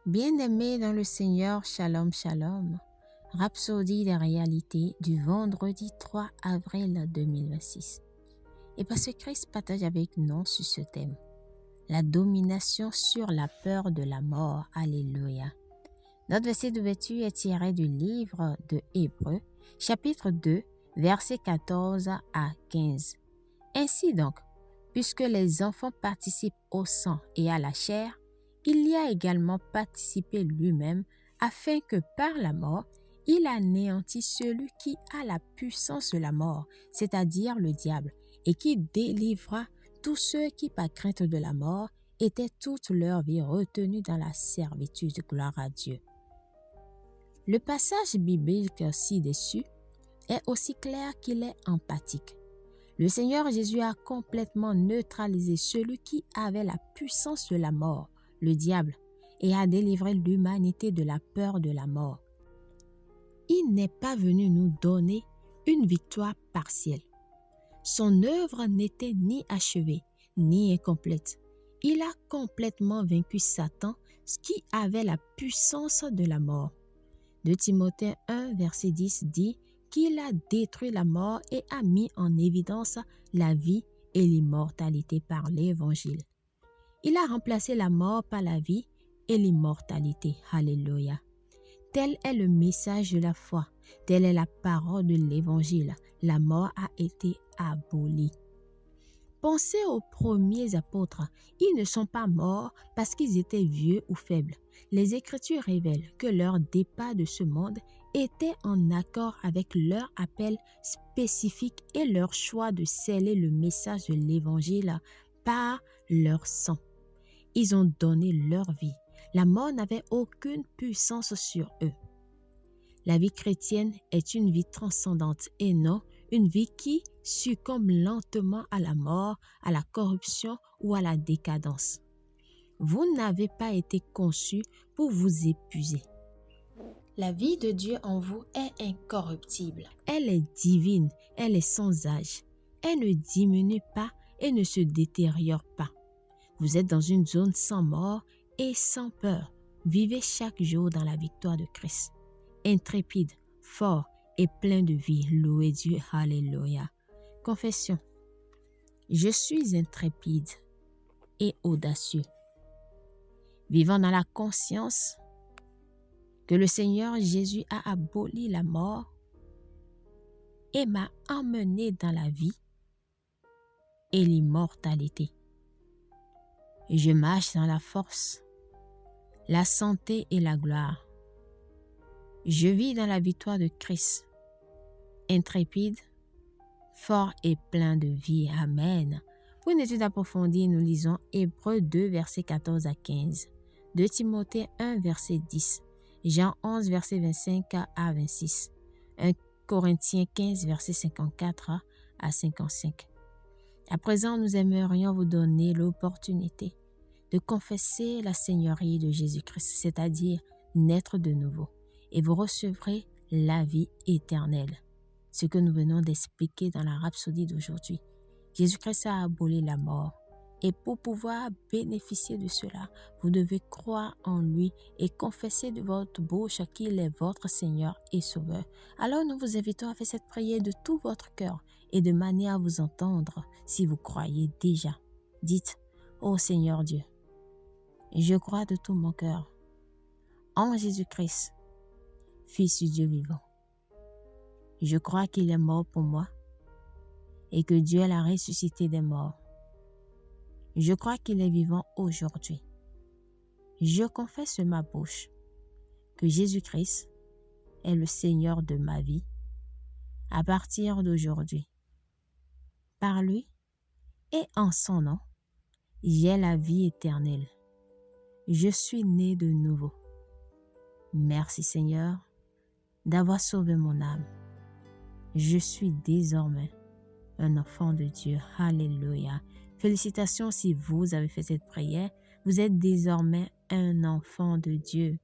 Bien-aimés dans le Seigneur, Shalom Shalom, Rhapsodie des réalités du vendredi 3 avril 2026. Et Pasteur Christ partage avec nous sur ce thème, la domination sur la peur de la mort. Alléluia. Notre verset d'ouverture est tiré du livre de Hébreux, chapitre 2, versets 14 à 15. Ainsi donc, puisque les enfants participent au sang et à la chair, il y a également participé lui-même, afin que par la mort, il anéantisse celui qui a la puissance de la mort, c'est-à-dire le diable, et qui délivra tous ceux qui, par crainte de la mort, étaient toute leur vie retenus dans la servitude. Gloire à Dieu. Le passage biblique ci-dessus est aussi clair qu'il est emphatique. Le Seigneur Jésus a complètement neutralisé celui qui avait la puissance de la mort, le diable, et a délivré l'humanité de la peur de la mort. Il n'est pas venu nous donner une victoire partielle. Son œuvre n'était ni achevée, ni incomplète. Il a complètement vaincu Satan, qui avait la puissance de la mort. 2 Timothée 1, verset 10 dit qu'il a détruit la mort et a mis en évidence la vie et l'immortalité par l'Évangile. Il a remplacé la mort par la vie et l'immortalité. Alléluia. Tel est le message de la foi. Telle est la parole de l'Évangile. La mort a été abolie. Pensez aux premiers apôtres. Ils ne sont pas morts parce qu'ils étaient vieux ou faibles. Les Écritures révèlent que leur départ de ce monde était en accord avec leur appel spécifique et leur choix de sceller le message de l'Évangile par leur sang. Ils ont donné leur vie. La mort n'avait aucune puissance sur eux. La vie chrétienne est une vie transcendante et non une vie qui succombe lentement à la mort, à la corruption ou à la décadence. Vous n'avez pas été conçus pour vous épuiser. La vie de Dieu en vous est incorruptible. Elle est divine, elle est sans âge. Elle ne diminue pas et ne se détériore pas. Vous êtes dans une zone sans mort et sans peur. Vivez chaque jour dans la victoire de Christ. Intrépide, fort et plein de vie. Louez Dieu. Alléluia. Confession. Je suis intrépide et audacieux. Vivant dans la conscience que le Seigneur Jésus a aboli la mort et m'a emmené dans la vie et l'immortalité. Je marche dans la force, la santé et la gloire. Je vis dans la victoire de Christ, intrépide, fort et plein de vie. Amen. Pour une étude approfondie, nous lisons Hébreux 2, versets 14 à 15, 2 Timothée 1, verset 10, Jean 11, verset 25 à 26, 1 Corinthiens 15, verset 54 à 55. À présent, nous aimerions vous donner l'opportunité de confesser la Seigneurie de Jésus-Christ, c'est-à-dire naître de nouveau, et vous recevrez la vie éternelle. Ce que nous venons d'expliquer dans la rhapsodie d'aujourd'hui. Jésus-Christ a aboli la mort, et pour pouvoir bénéficier de cela, vous devez croire en lui et confesser de votre bouche qu'il est votre Seigneur et Sauveur. Alors nous vous invitons à faire cette prière de tout votre cœur et de manière à vous entendre si vous croyez déjà. Dites, ô Seigneur Dieu, je crois de tout mon cœur en Jésus-Christ, Fils du Dieu vivant. Je crois qu'il est mort pour moi et que Dieu l'a ressuscité des morts. Je crois qu'il est vivant aujourd'hui. Je confesse de ma bouche que Jésus-Christ est le Seigneur de ma vie à partir d'aujourd'hui. Par lui et en son nom, j'ai la vie éternelle. Je suis né de nouveau. Merci Seigneur d'avoir sauvé mon âme. Je suis désormais un enfant de Dieu. Alléluia. Félicitations si vous avez fait cette prière. Vous êtes désormais un enfant de Dieu.